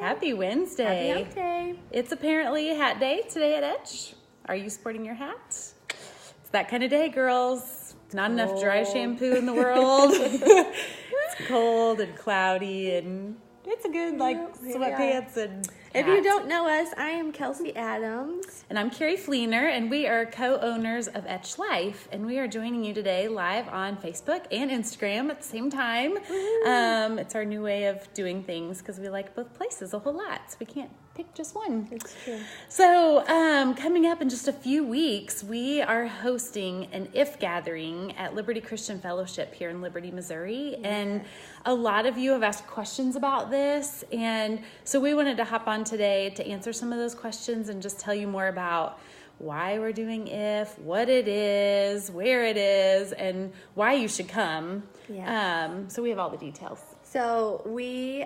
Happy Wednesday. Happy Hump Day. It's apparently Hat Day today at Etch. Are you sporting your hat? It's that kind of day, girls. Not enough dry shampoo in the world. It's cold and cloudy, and it's a good sweatpants and If hat. you don't know us, I am Kelsey Adams. And I'm Carrie Fleener, and we are co-owners of Etch Life, and we are joining you today live on Facebook and Instagram at the same time. It's our new way of doing things because we like both places a whole lot, so we can't pick just one. It's true. So coming up in just a few weeks, we are hosting an IF gathering at Liberty Christian Fellowship here in Liberty, Missouri, and a lot of you have asked questions about this, and so we wanted to hop on today to answer some of those questions and just tell you more about why we're doing IF, what it is, where it is, and why you should come. Yeah. So we have all the details. So we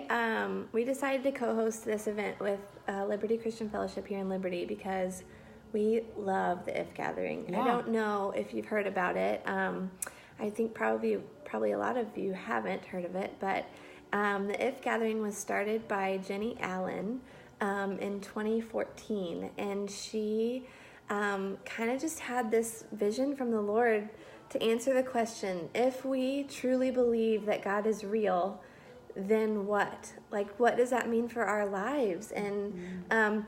decided to co-host this event with Liberty Christian Fellowship here in Liberty because we love the IF gathering. Yeah. I don't know if you've heard about it. I think probably a lot of you haven't heard of it, but the IF gathering was started by Jenny Allen in 2014, and she kind of just had this vision from the Lord to answer the question, if we truly believe that God is real, then what? Like, what does that mean for our lives? And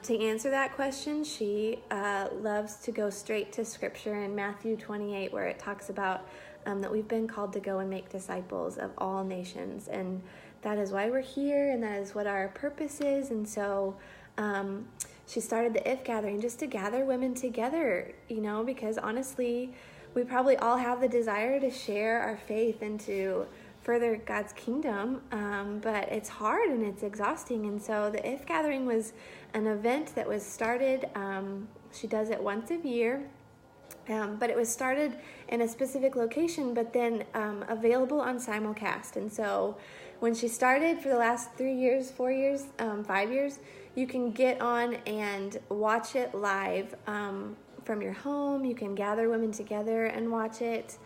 to answer that question, she loves to go straight to Scripture in Matthew 28, where it talks about that we've been called to go and make disciples of all nations. And that is why we're here, and that is what our purpose is. And so she started the IF gathering just to gather women together, because honestly, we probably all have the desire to share our faith and to further God's kingdom, but it's hard and it's exhausting. And so the IF gathering was an event that was started, she does it once a year, but it was started in a specific location, but then available on simulcast. And so when she started, for the last 3 years, 4 years, 5 years, you can get on and watch it live from your home. You can gather women together and watch it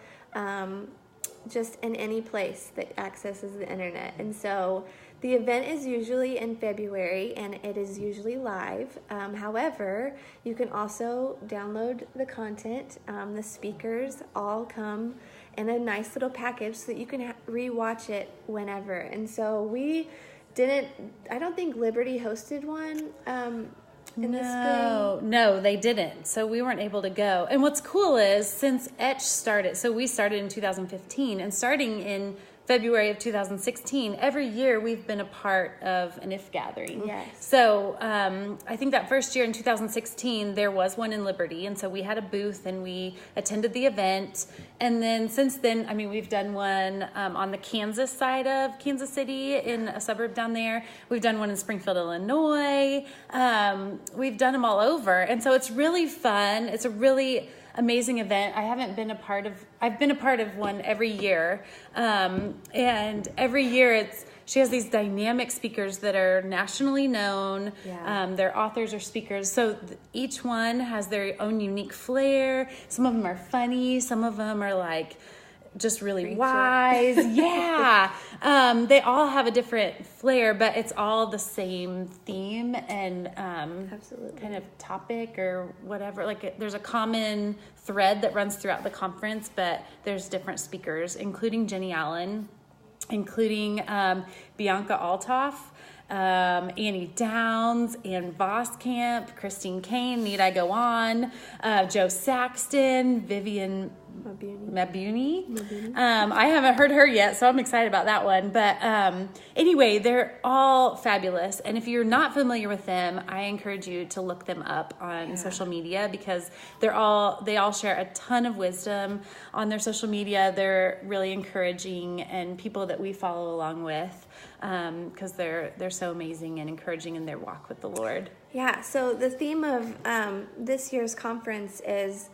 just in any place that accesses the internet. And so the event is usually in February, and it is usually live. However, you can also download the content. The speakers all come in a nice little package so that you can re-watch it whenever. And so I don't think Liberty hosted one in the spring. No, they didn't. So we weren't able to go. And what's cool is, since Etch started, so we started in 2015, and starting in February of 2016, every year we've been a part of an IF gathering. Yes. So I think that first year in 2016, there was one in Liberty, and so we had a booth and we attended the event. And then since then, we've done one on the Kansas side of Kansas City, in a suburb down there. We've done one in Springfield, Illinois. We've done them all over. And so it's really fun. It's a really amazing event. I've been a part of one every year. And every year she has these dynamic speakers that are nationally known. Yeah. They're authors or speakers. So each one has their own unique flair. Some of them are funny. Some of them are just really wise. Yeah. They all have a different flair, but it's all the same theme and Absolutely. kind of topic or whatever. There's a common thread that runs throughout the conference, but there's different speakers, including Jenny Allen, including Bianca Althoff, Annie Downs, Ann Voskamp, Christine Kane, need I go on, Joe Saxton, Vivian Mabuni. I haven't heard her yet, so I'm excited about that one. But anyway, they're all fabulous. And if you're not familiar with them, I encourage you to look them up on social media, because they all share a ton of wisdom on their social media. They're really encouraging, and people that we follow along with, because they're so amazing and encouraging in their walk with the Lord. Yeah, so the theme of this year's conference is,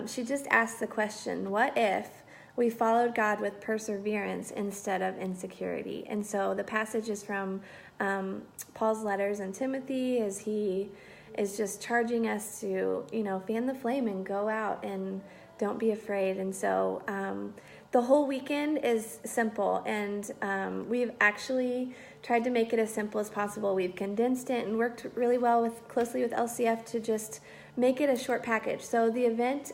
she just asked the question, what if we followed God with perseverance instead of insecurity? And so the passage is from Paul's letters in Timothy, as he is just charging us to, fan the flame and go out and don't be afraid. And so the whole weekend is simple, and we've actually tried to make it as simple as possible. We've condensed it and worked really well closely with LCF to just make it a short package. So the event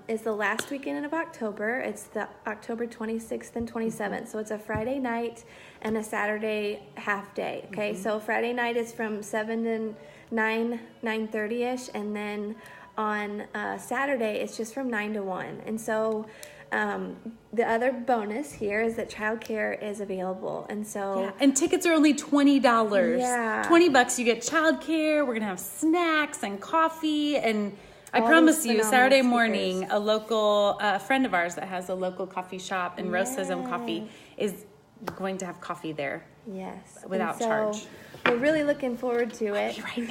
is the last weekend of October. It's the October 26th and 27th. So it's a Friday night and a Saturday half day. Okay, so Friday night is from 7 to 9:30ish, and then on Saturday it's just from 9 to 1. And so the other bonus here is that childcare is available, and so and tickets are only $20. Yeah. $20, you get childcare. We're gonna have snacks and coffee, and I All promise these you, phenomenal Saturday speakers. morning, a local friend of ours that has a local coffee shop and roasts his own coffee is going to have coffee there. Yes, Without and so charge. We're really looking forward to it. Right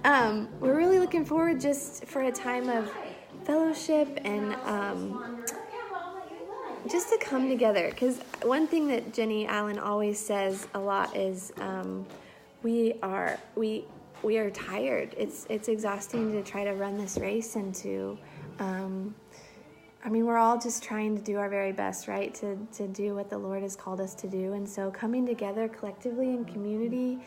back. We're really looking forward just for a time of fellowship and just to come together. Because one thing that Jenny Allen always says a lot is we are tired. It's exhausting to try to run this race and to we're all just trying to do our very best, right? To do what the Lord has called us to do. And so coming together collectively in community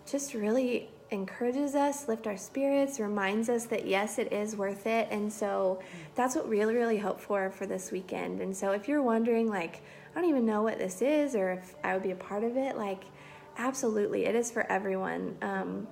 just really encourages us, lift our spirits, reminds us that yes, it is worth it. And so that's what we really, really hope for this weekend. And so if you're wondering, like, I don't even know what this is or if I would be a part of it, like, absolutely, it is for everyone.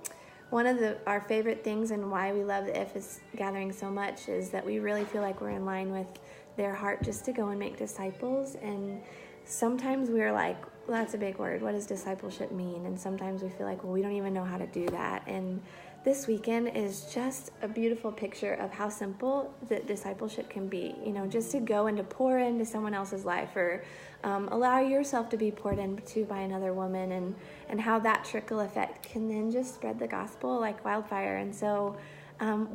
One of our favorite things and why we love the IFES gathering so much is that we really feel like we're in line with their heart just to go and make disciples. And sometimes we're like, well, that's a big word. What does discipleship mean? And sometimes we feel like, well, we don't even know how to do that. And this weekend is just a beautiful picture of how simple that discipleship can be. You know, just to go and to pour into someone else's life, or allow yourself to be poured into by another woman, and how that trickle effect can then just spread the gospel like wildfire. And so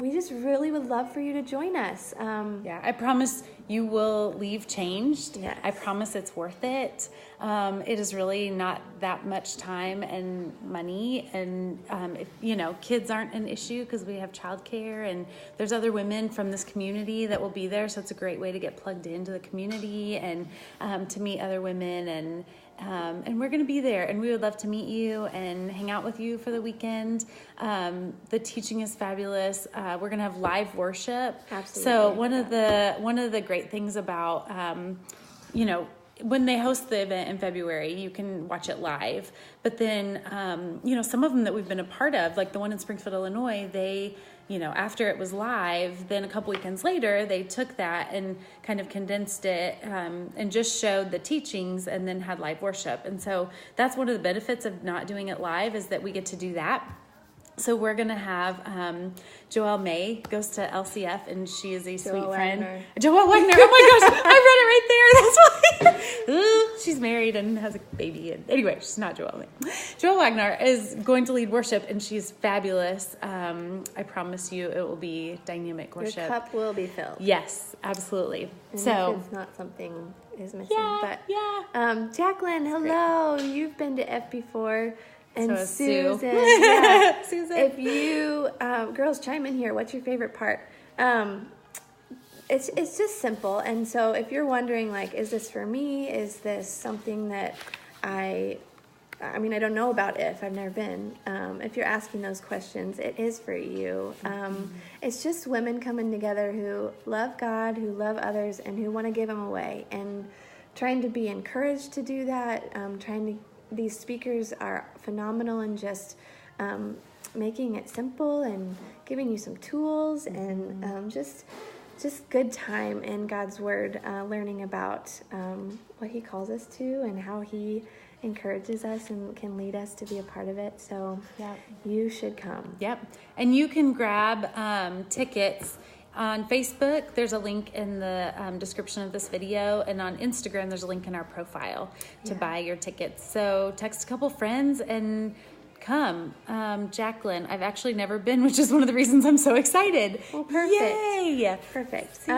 we just really would love for you to join us. I promise you will leave changed. Yes. I promise it's worth it. It is really not that much time and money, and kids aren't an issue because we have childcare, and there's other women from this community that will be there, so it's a great way to get plugged into the community and to meet other women, and we're going to be there, and we would love to meet you and hang out with you for the weekend. The teaching is fabulous. We're going to have live worship. Absolutely. So one of the great things about when they host the event in February, you can watch it live. But then some of them that we've been a part of, like the one in Springfield, Illinois, they after it was live, then a couple weekends later, they took that and kind of condensed it and just showed the teachings and then had live worship. And so that's one of the benefits of not doing it live, is that we get to do that. So we're going to have Joelle May goes to LCF, and she is a sweet friend. Joelle Wagner. Oh my gosh, I read it right there. That's why. Ooh, she's married and has a baby. And anyway, she's not Joelle May. Joelle Wagner is going to lead worship, and she's fabulous. I promise you it will be dynamic worship. Your cup will be filled. Yes, absolutely. And so if it's not something is missing. Yeah. Jacqueline, hello. You've been to F before. And So is Susan, Sue. yeah. Susan. If you girls chime in here, what's your favorite part? It's just simple. And so if you're wondering, like, is this for me? Is this something that I don't know about if I've never been. If you're asking those questions, it is for you. It's just women coming together who love God, who love others, and who want to give them away, and trying to be encouraged to do that. These speakers are phenomenal in just making it simple and giving you some tools, and just good time in God's Word, learning about what He calls us to and how He encourages us and can lead us to be a part of it. So you should come. Yep. And you can grab tickets on Facebook. There's a link in the description of this video, and on Instagram there's a link in our profile to buy your tickets. So text a couple friends and come. Jacqueline, I've actually never been, which is one of the reasons I'm so excited. Well, perfect. Yay! Perfect.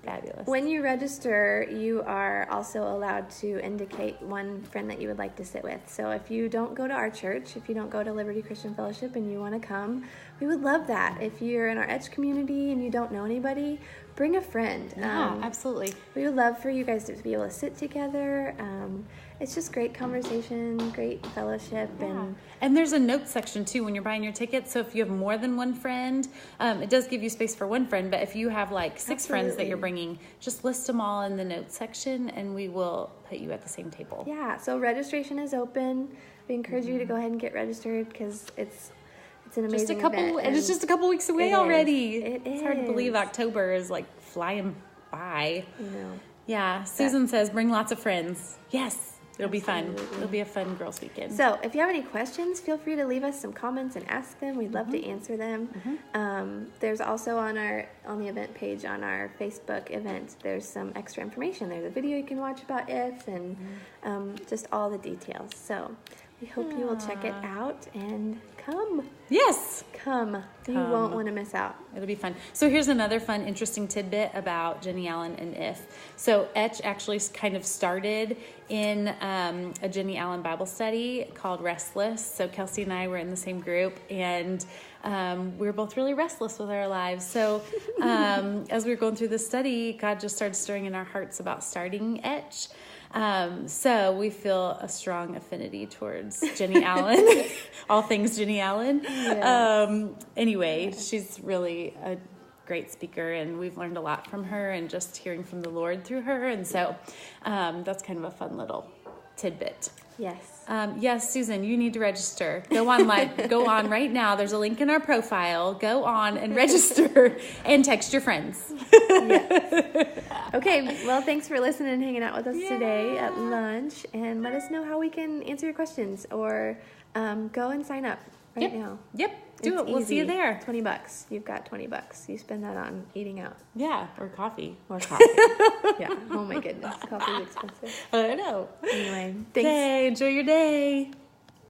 Fabulous. When you register, you are also allowed to indicate one friend that you would like to sit with. So if you don't go to our church, if you don't go to Liberty Christian Fellowship and you want to come, we would love that. If you're in our Edge community and you don't know anybody, bring a friend. Yeah, absolutely. We would love for you guys to be able to sit together. It's just great conversation, great fellowship. And there's a notes section too when you're buying your tickets. So if you have more than one friend, it does give you space for one friend. But if you have like 6 friends that you're bringing, just list them all in the notes section and we will put you at the same table. Yeah, so registration is open. We encourage you to go ahead and get registered because it's an amazing event. And it's just a couple weeks away already. It's hard to believe October is like flying by. You know. Yeah, Susan says bring lots of friends. Yes. It'll be fun. It'll be a fun girls' weekend. So if you have any questions, feel free to leave us some comments and ask them. We'd love to answer them. There's also on the event page on our Facebook event, there's some extra information. There's a video you can watch about IF and just all the details. So we hope you will check it out and come. Yes. Come. You won't want to miss out. It'll be fun. So here's another fun, interesting tidbit about Jennie Allen and IF. So Etch actually kind of started in a Jennie Allen Bible study called Restless. So Kelsey and I were in the same group, and we were both really restless with our lives. So as we were going through the study, God just started stirring in our hearts about starting Etch. So we feel a strong affinity towards Jennie Allen, all things Jennie Allen. Yeah. Anyway, she's really a great speaker and we've learned a lot from her and just hearing from the Lord through her. And so, that's kind of a fun little tidbit. Yes. Yes, Susan, you need to register. Go on right now. There's a link in our profile. Go on and register and text your friends. Yes. Okay, well, thanks for listening and hanging out with us today at lunch. And let us know how we can answer your questions or go and sign up now. Yep, do it. We'll see you there. $20. You've got $20. You spend that on eating out. Yeah, or coffee. Yeah. Oh my goodness, coffee is expensive. I know. Anyway, thanks. Enjoy your day.